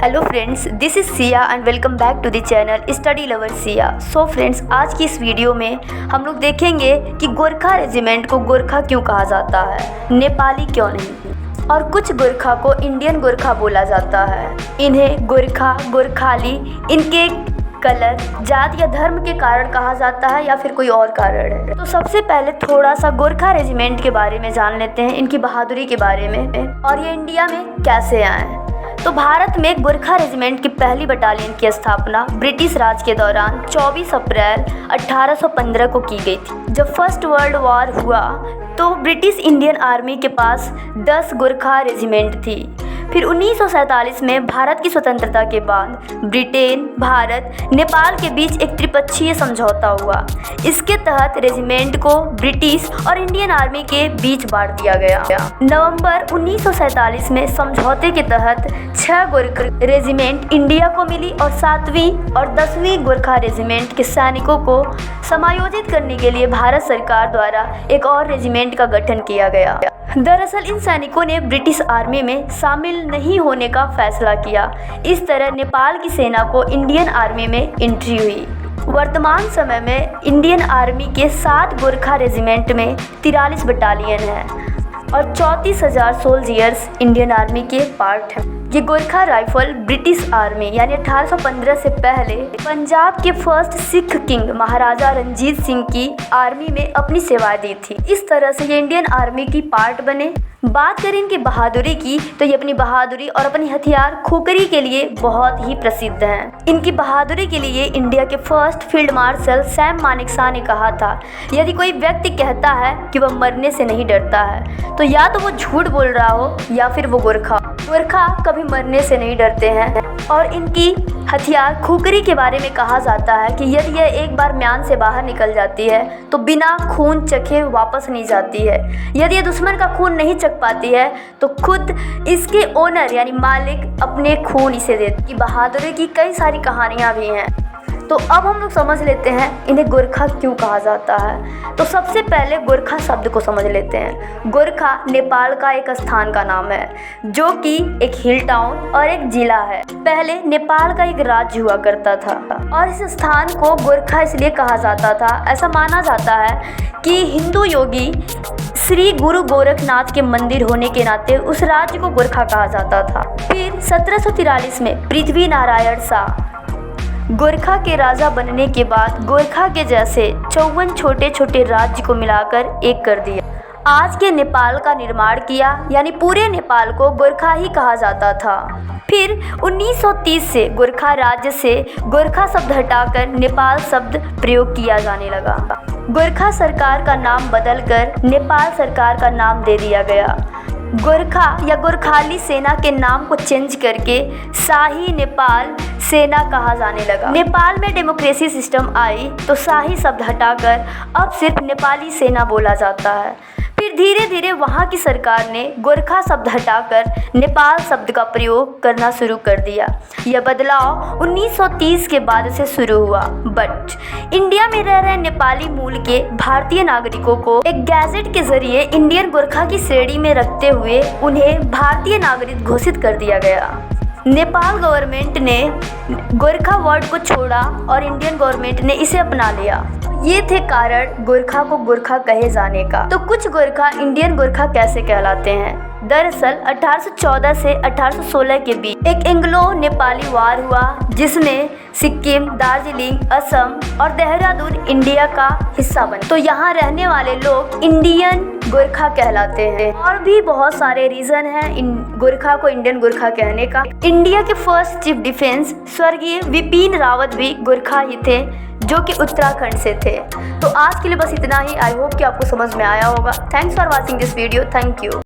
Hello friends, this is Siya and welcome back to the channel study lover Siya. So friends, आज की इस video में हम लोग देखेंगे कि गोरखा रेजिमेंट को गोरखा क्यों कहा जाता है, नेपाली क्यों नहीं, और कुछ गोरखा को इंडियन गोरखा बोला जाता है। इन्हें गोरखा, गोरखाली इनके कलर, जाति या धर्म के कारण कहा जाता है या फिर कोई और कारण है। तो सबसे पहले थोड़ा सा गोरखा रेजिमेंट के बारे में जान लेते हैं, इनकी बहादुरी के बारे में, और ये इंडिया में कैसे आए। तो भारत में गोरखा रेजिमेंट की पहली बटालियन की स्थापना ब्रिटिश राज के दौरान 24 अप्रैल 1815 को की गई थी। जब फर्स्ट वर्ल्ड वॉर हुआ तो ब्रिटिश इंडियन आर्मी के पास 10 गोरखा रेजिमेंट थी। फिर 1947 में भारत की स्वतंत्रता के बाद ब्रिटेन, भारत, नेपाल के बीच एक त्रिपक्षीय समझौता हुआ। इसके तहत रेजिमेंट को ब्रिटिश और इंडियन आर्मी के बीच बांट दिया गया। नवंबर 1947 में समझौते के तहत 6 गोरखा रेजिमेंट इंडिया को मिली और 7वीं और 10वीं गोरखा रेजिमेंट के सैनिकों को समायोजित करने के लिए भारत सरकार द्वारा एक और रेजिमेंट का गठन किया गया। दरअसल इन सैनिकों ने ब्रिटिश आर्मी में शामिल नहीं होने का फैसला किया। इस तरह नेपाल की सेना को इंडियन आर्मी में एंट्री हुई। वर्तमान समय में इंडियन आर्मी के 7 गोरखा रेजिमेंट में 43 बटालियन हैं और 34,000 सोल्जियर्स इंडियन आर्मी के पार्ट हैं। ये गोरखा राइफल ब्रिटिश आर्मी यानी 1815 से पहले पंजाब के फर्स्ट सिख किंग महाराजा रंजीत सिंह की आर्मी में अपनी सेवाएं दी थी। इस तरह से ये इंडियन आर्मी की पार्ट बने। बात करें इनकी बहादुरी की तो ये अपनी बहादुरी और अपनी हथियार खुकरी के लिए बहुत ही प्रसिद्ध हैं। इनकी बहादुरी के लिए इंडिया के first field marshal Sam Manekshaw ने कहा था, यदि कोई व्यक्ति कहता है कि वह मरने से नहीं डरता है तो या तो वो झूठ बोल रहा हो या फिर वो गोरखा कभी मरने से नहीं डरते हैं। और इनकी हथियार खुकरी के बारे में कहा जाता है कि यदि यह एक बार म्यान से बाहर निकल जाती है तो बिना खून चखे वापस नहीं जाती है। यदि यह दुश्मन का खून नहीं चख पाती है तो खुद इसके ओनर यानी मालिक अपने खून इसे देते। की बहादुरी की कई सारी कहानियाँ भी हैं। तो अब हम लोग समझ लेते हैं इन्हें गोरखा क्यों कहा जाता है। तो सबसे पहले गोरखा शब्द को समझ लेते हैं। गोरखा नेपाल का एक स्थान का नाम है जो कि एक हिल टाउन और एक जिला है। पहले नेपाल का एक राज्य हुआ करता था और इस स्थान को गोरखा इसलिए कहा जाता था, ऐसा माना जाता है कि हिंदू योगी श्री गुरु गोरखनाथ के मंदिर होने के नाते उस राज्य को गोरखा कहा जाता था। फिर 1743 में पृथ्वी नारायण शाह गोरखा के राजा बनने के बाद गोरखा के जैसे 54 छोटे छोटे राज्य को मिलाकर एक कर दिया। आज के नेपाल का निर्माण किया, यानी पूरे नेपाल को गोरखा ही कहा जाता था। फिर 1930 से गोरखा राज्य से गोरखा शब्द हटाकर नेपाल शब्द प्रयोग किया जाने लगा। गोरखा सरकार का नाम बदलकर नेपाल सरकार का नाम दे दिया गया। गोरखा या गोरखाली सेना के नाम को चेंज करके शाही नेपाल सेना कहा जाने लगा। नेपाल में डेमोक्रेसी सिस्टम आई तो शाही शब्द हटाकर अब सिर्फ नेपाली सेना बोला जाता है। फिर धीरे धीरे वहाँ की सरकार ने गोरखा शब्द हटाकर नेपाल शब्द का प्रयोग करना शुरू कर दिया। यह बदलाव 1930 के बाद से शुरू हुआ। बट इंडिया में रह रहे नेपाली मूल के भारतीय नागरिकों को एक गैजेट के जरिए इंडियन गोरखा की श्रेणी में रखते हुए उन्हें भारतीय नागरिक घोषित कर दिया गया। नेपाल गवर्नमेंट ने गोरखा वर्ड को छोड़ा और इंडियन गवर्नमेंट ने इसे अपना लिया। ये थे कारण गोरखा को गोरखा कहे जाने का। तो कुछ गोरखा इंडियन गोरखा कैसे कहलाते हैं? दरअसल 1814 से 1816 के बीच एक एंग्लो नेपाली वार हुआ जिसमें सिक्किम, दार्जिलिंग, असम और देहरादून इंडिया का हिस्सा बने। तो यहाँ रहने वाले लोग इंडियन गोरखा कहलाते हैं। और भी बहुत सारे रीजन हैं गोरखा को इंडियन गोरखा कहने का। इंडिया के फर्स्ट चीफ डिफेंस स्वर्गीय विपिन रावत भी गोरखा ही थे जो कि उत्तराखंड से थे। तो आज के लिए बस इतना ही। आई होप कि आपको समझ में आया होगा। Thanks for watching this video. Thank you.